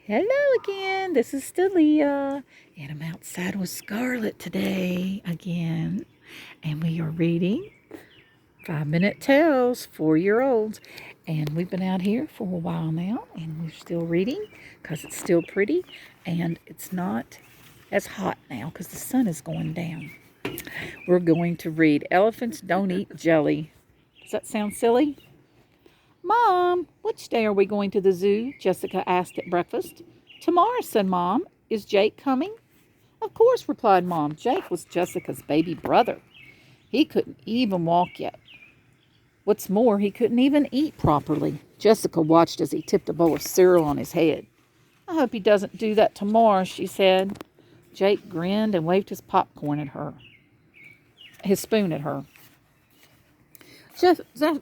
Hello again. This is Stelia, and I'm outside with Scarlett today again. And we are reading 5 Minute Tales, 4-year-olds. And we've been out here for a while now, and we're still reading because it's still pretty and it's not as hot now because the sun is going down. We're going to read Elephants Don't Eat Jelly. Does that sound silly? Mom, which day are we going to the zoo? Jessica asked at breakfast. Tomorrow, said Mom. Is Jake coming? Of course, replied Mom. Jake was Jessica's baby brother. He couldn't even walk yet. What's more, he couldn't even eat properly. Jessica watched as he tipped a bowl of cereal on his head. I hope he doesn't do that tomorrow, she said. Jake grinned and waved his spoon at her.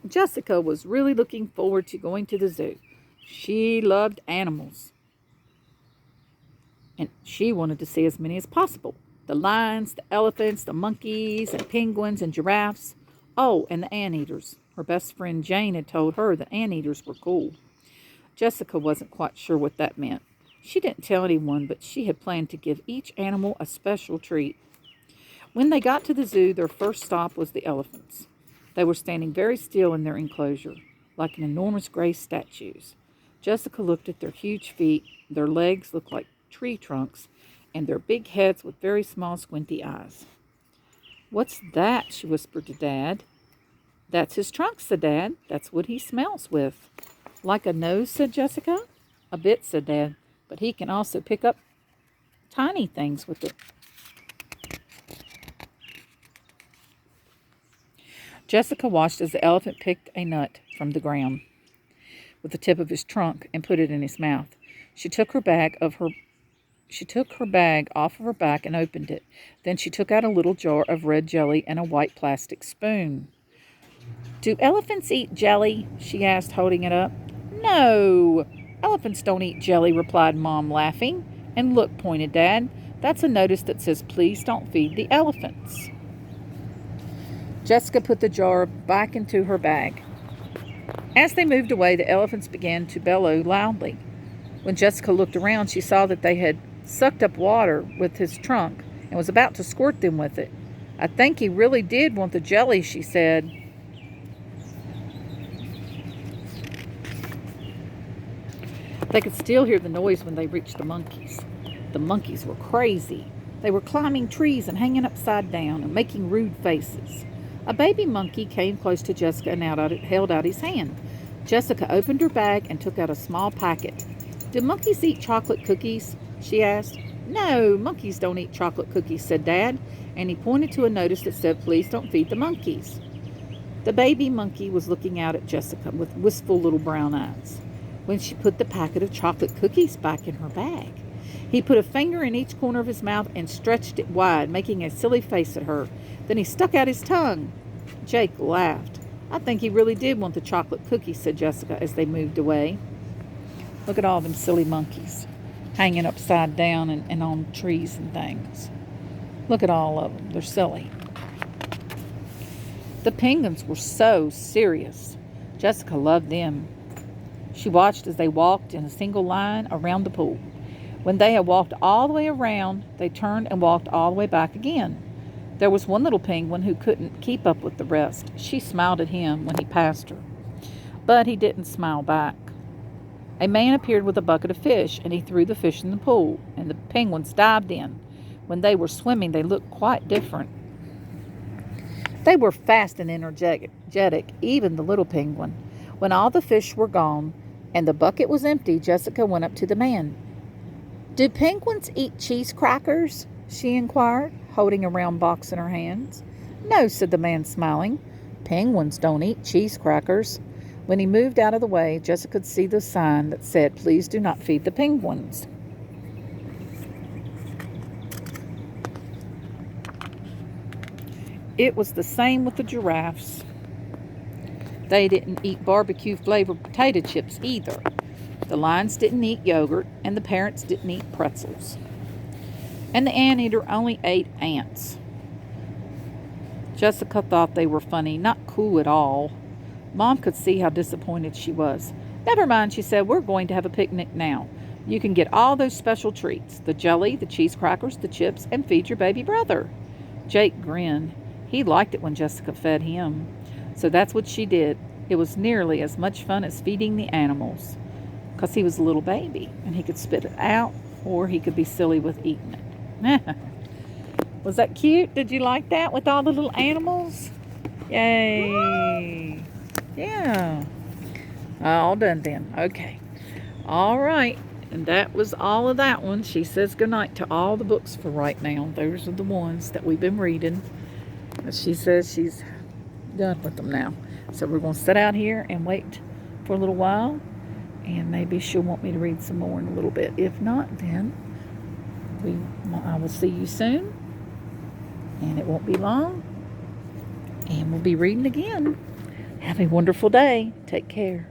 Jessica was really looking forward to going to the zoo. She loved animals, and she wanted to see as many as possible. The lions, the elephants, the monkeys, and penguins, and giraffes. Oh, and the anteaters. Her best friend Jane had told her the anteaters were cool. Jessica wasn't quite sure what that meant. She didn't tell anyone, but she had planned to give each animal a special treat. When they got to the zoo, their first stop was the elephants. They were standing very still in their enclosure, like enormous gray statues. Jessica looked at their huge feet. Their legs looked like tree trunks, and their big heads with very small, squinty eyes. What's that? She whispered to Dad. That's his trunk, said Dad. That's what he smells with. Like a nose, said Jessica. A bit, said Dad, but he can also pick up tiny things with it. Jessica watched as the elephant picked a nut from the ground with the tip of his trunk and put it in his mouth. She took her bag off of her back and opened it. Then she took out a little jar of red jelly and a white plastic spoon. Do elephants eat jelly? She asked, holding it up. No, elephants don't eat jelly, replied Mom, laughing. And look, pointed Dad, that's a notice that says, please don't feed the elephants. Jessica put the jar back into her bag. As they moved away, the elephants began to bellow loudly. When Jessica looked around, she saw that they had sucked up water with his trunk and was about to squirt them with it. I think he really did want the jelly, she said. They could still hear the noise when they reached the monkeys. The monkeys were crazy. They were climbing trees and hanging upside down and making rude faces. A baby monkey came close to Jessica and held out his hand. Jessica opened her bag and took out a small packet. Do monkeys eat chocolate cookies? She asked. No, monkeys don't eat chocolate cookies, said Dad, and he pointed to a notice that said, please don't feed the monkeys. The baby monkey was looking out at Jessica with wistful little brown eyes. When she put the packet of chocolate cookies back in her bag, he put a finger in each corner of his mouth and stretched it wide, making a silly face at her. Then he stuck out his tongue. Jake laughed. I think he really did want the chocolate cookies, said Jessica as they moved away. Look at all them silly monkeys hanging upside down and on trees and things. Look at all of them. They're silly. The penguins were so serious. Jessica loved them. She watched as they walked in a single line around the pool. When they had walked all the way around, they turned and walked all the way back again. There was one little penguin who couldn't keep up with the rest. She smiled at him when he passed her, but he didn't smile back. A man appeared with a bucket of fish, and he threw the fish in the pool, and the penguins dived in. When they were swimming, they looked quite different. They were fast and energetic, even the little penguin. When all the fish were gone and the bucket was empty, Jessica went up to the man. Do penguins eat cheese crackers? She inquired, holding a round box in her hands. No, said the man, smiling. Penguins don't eat cheese crackers. When he moved out of the way, Jessica could see the sign that said, please do not feed the penguins. It was the same with the giraffes. They didn't eat barbecue-flavored potato chips either. The lions didn't eat yogurt, and the parrots didn't eat pretzels. And the anteater only ate ants. Jessica thought they were funny, not cool at all. Mom could see how disappointed she was. Never mind, she said, we're going to have a picnic now. You can get all those special treats, the jelly, the cheese crackers, the chips, and feed your baby brother. Jake grinned. He liked it when Jessica fed him. So that's what she did. It was nearly as much fun as feeding the animals, because he was a little baby and he could spit it out or he could be silly with eating it. Was that cute? Did you like that with all the little animals? Yay! Yeah. All done then. Okay. All right. And that was all of that one. She says goodnight to all the books for right now. Those are the ones that we've been reading. She says she's done with them now. So we're going to sit out here and wait for a little while. And maybe she'll want me to read some more in a little bit. If not, then I will see you soon. And it won't be long. And we'll be reading again. Have a wonderful day. Take care.